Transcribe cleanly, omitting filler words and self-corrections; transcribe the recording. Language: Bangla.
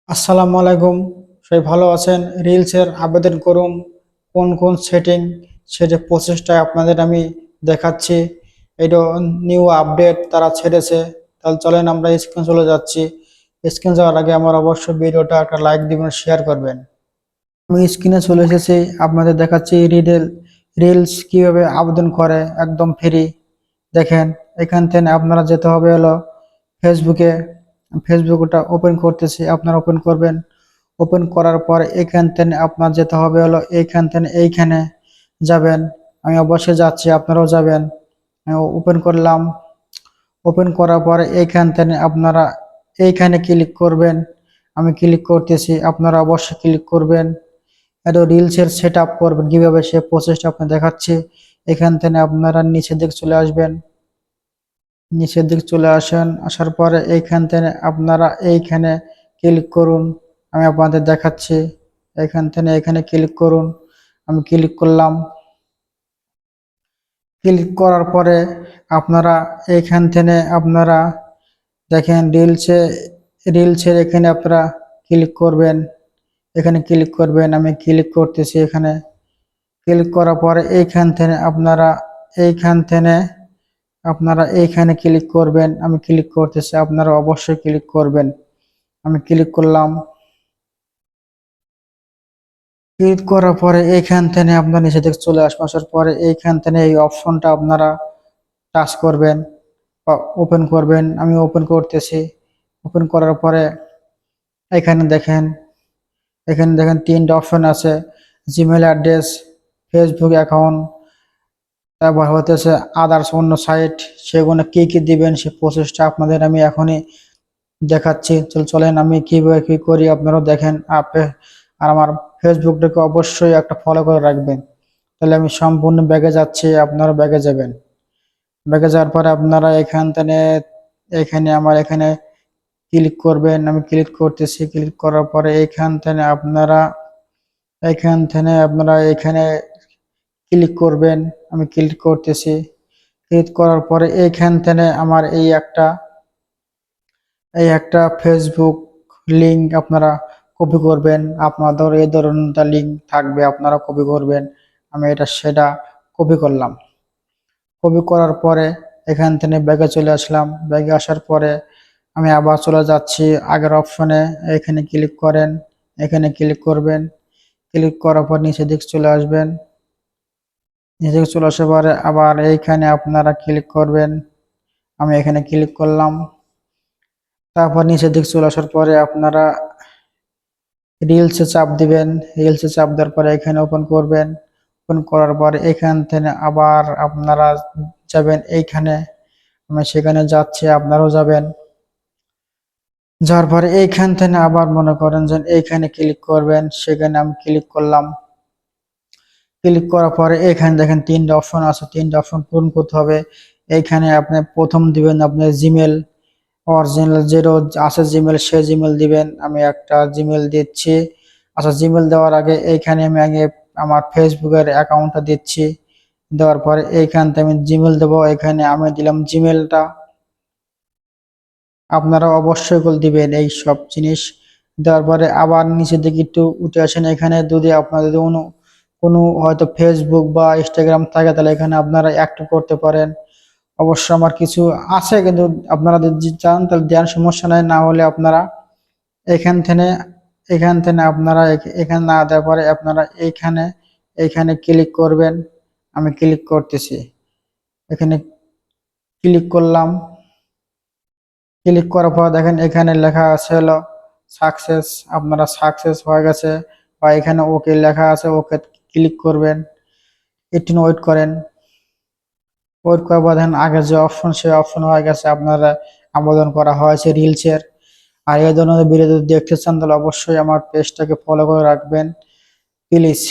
আসসালামু আলাইকুম। সবাই ভালো আছেন? রিলসের আবেদন করুন। কোন কোন সেটিং সেটা প্রসেসটা আপনাদের আমি দেখাচ্ছি। এটা নিউ আপডেট তারা ছেড়েছে। তাহলে চলেন আমরা স্ক্রিন চলে যাচ্ছি। স্ক্রিন যাওয়ার আগে আমার অবশ্যই ভিডিওটা একটা লাইক দিবেন, শেয়ার করবেন। আমি স্ক্রিনে চলে এসেছি, আপনাদের দেখাচ্ছি রিলস কিভাবে আবেদন করে, একদম ফ্রি। দেখেন, এখান থেকে আপনারা যেতে হবে হলো ফেসবুকে। ফেসবুকটা ওপেন করতেছি, আপনারা ওপেন করবেন। ওপেন করার পর এখান থেকে আপনার যেতে হবে হলো এইখান থেকে এইখানে যাবেন। আমি অবশ্যই যাচ্ছি, আপনারাও যাবেন। ওপেন করলাম। ওপেন করার পর এইখান থেকে আপনারা এইখানে ক্লিক করবেন। আমি ক্লিক করতেছি, আপনারা অবশ্যই ক্লিক করবেন। এটা রিলসের সেট আপ করবেন কিভাবে সে প্রসেসটা আপনি দেখাচ্ছি। এখান থেকে আপনারা নিচের দিকে চলে আসবেন। নিচের দিকে চলে আসেন, আসার পরে এইখান থেকে আপনারা এইখানে ক্লিক করুন। আমি আপনাদের দেখাচ্ছি, এখান থেকে এখানে ক্লিক করুন। আমি ক্লিক করলাম। ক্লিক করার পরে আপনারা এইখান থেকে আপনারা দেখেন রিলসের এখানে আপনারা ক্লিক করবেন। এখানে ক্লিক করবেন, আমি ক্লিক করতেছি। এখানে ক্লিক করার পরে এইখানে এইখানে ক্লিক করবেন। আমি ক্লিক করতেছি, আপনারা অবশ্যই ক্লিক করবেন। আমি ক্লিক করলাম। ক্লিক করার পরে এইখান থেকে আপনার নিচে দিকে চলে আসবে। আসার পরে এইখান থেকে এই অপশনটা আপনারা টাচ করবেন বা ওপেন করবেন। আমি ওপেন করতেছি। ওপেন করার পরে এখানে দেখেন তিনটা অপশন আছে: জিমেল অ্যাড্রেস, ফেসবুক অ্যাকাউন্ট, তারপর হতেছে আদার্স অন্য সাইট। সেগুলো কি কি দিবেন সে প্রসেসটা আপনাদের আমি এখনই দেখাচ্ছি। চলেন আমি কিভাবে কি করি আপনারাও দেখেন। আর আমার ফেসবুকটাকে অবশ্যই একটা ফলো করে রাখবেন। তাহলে আমি সম্পূর্ণ ব্যাগে যাচ্ছি, আপনারা ব্যাগে যাবেন। ব্যাগে যাওয়ার পরে আপনারা এখানে ক্লিক করবেন। আমি ক্লিক করতেছি। ক্লিক করার পরে আপনারা এখানে ক্লিক করবেন। আমি ক্লিক করতেছি। ক্লিক করার পরে এইখান থেকে আমার এই একটা ফেসবুক লিংক আপনারা কপি করবেন। আপনাদের এই ধরনের লিংক থাকবে, আপনারা কপি করবেন। আমি সেটা কপি করলাম। কপি করার পরে এখান থেকে ব্যাগে চলে আসলাম। ব্যাগে আসার পরে আমি আবার চলে যাচ্ছি আগের অপশনে। এখানে ক্লিক করেন, এখানে ক্লিক করবেন। ক্লিক করার পর নিচের দিকে চলে আসবেন। নিচে দিকে চলে আসার পরে আবার এইখানে আপনারা ক্লিক করবেন। আমি এখানে ক্লিক করলাম। তারপর নিচের দিকে চলে আসার পরে আপনারা রিলসে চাপ দিবেন। রিলসে চাপ দেওয়ার পরে এখানে ওপেন করবেন। ওপেন করার পরে এখান থেকে আবার আপনারা যাবেন এইখানে। আমি সেখানে যাচ্ছি, আপনারাও যাবেন। যার পরে এইখান থেকে আবার মনে করেন যে এইখানে ক্লিক করবেন। সেখানে আমি ক্লিক করলাম। ক্লিক করার পরে এখানে দেখেন তিনটা অপশন আছে, তিনটা অপশন পূরণ করতে হবে। এইখানে আপনি প্রথম দিবেন আপনার জিমেল, অরিজিনাল যেটা আছে জিমেল, সে জিমেল দিবেন। আমি একটা জিমেল দিচ্ছি। আচ্ছা, জিমেল দেওয়ার আগে এইখানে আমি আগে আমার ফেসবুকের অ্যাকাউন্টটা দিচ্ছি। দেওয়ার পরে এইখান থেকে আমি জিমেল দেবো। এখানে আমি দিলাম জিমেলটা। আপনারা অবশ্যই দিবেন এই সব জিনিস। দেওয়ার পরে আবার নিচের দিকে একটু উঠে আসেন। এখানে যদি আপনাদের কোনো হয়তো ফেসবুক বা ইনস্টাগ্রাম থাকে, তাহলে এখানে আপনারা অ্যাক্টিভ করতে পারেন। অবশ্য আমার কিছু আছে, কিন্তু আপনারা যদি চান তাহলে দেওয়ার সমস্যা নাই। না হলে আপনারা এখান থেকে আপনারা এখানে না দেওয়ার পরে আপনারা এইখানে ক্লিক করবেন। আমি ক্লিক করতেছি। এখানে ক্লিক করলাম। ক্লিক করার পর দেখেন এখানে লেখা আছে হলো সাকসেস। আপনারা সাকসেস হয়ে গেছে, বা এখানে ওকে লেখা আছে, ওকে ক্লিক করবেন। একটু ওয়েট করেন। ওয়েট করার পর দেখেন আগে যে অপশন, সেই অপশন হয়ে গেছে, আপনারা আবেদন করা হয়েছে রিলসের। আর এই ধরনের ভিডিও যদি দেখতে চান তাহলে অবশ্যই আমার পেজটাকে ফলো করে রাখবেন প্লিজ।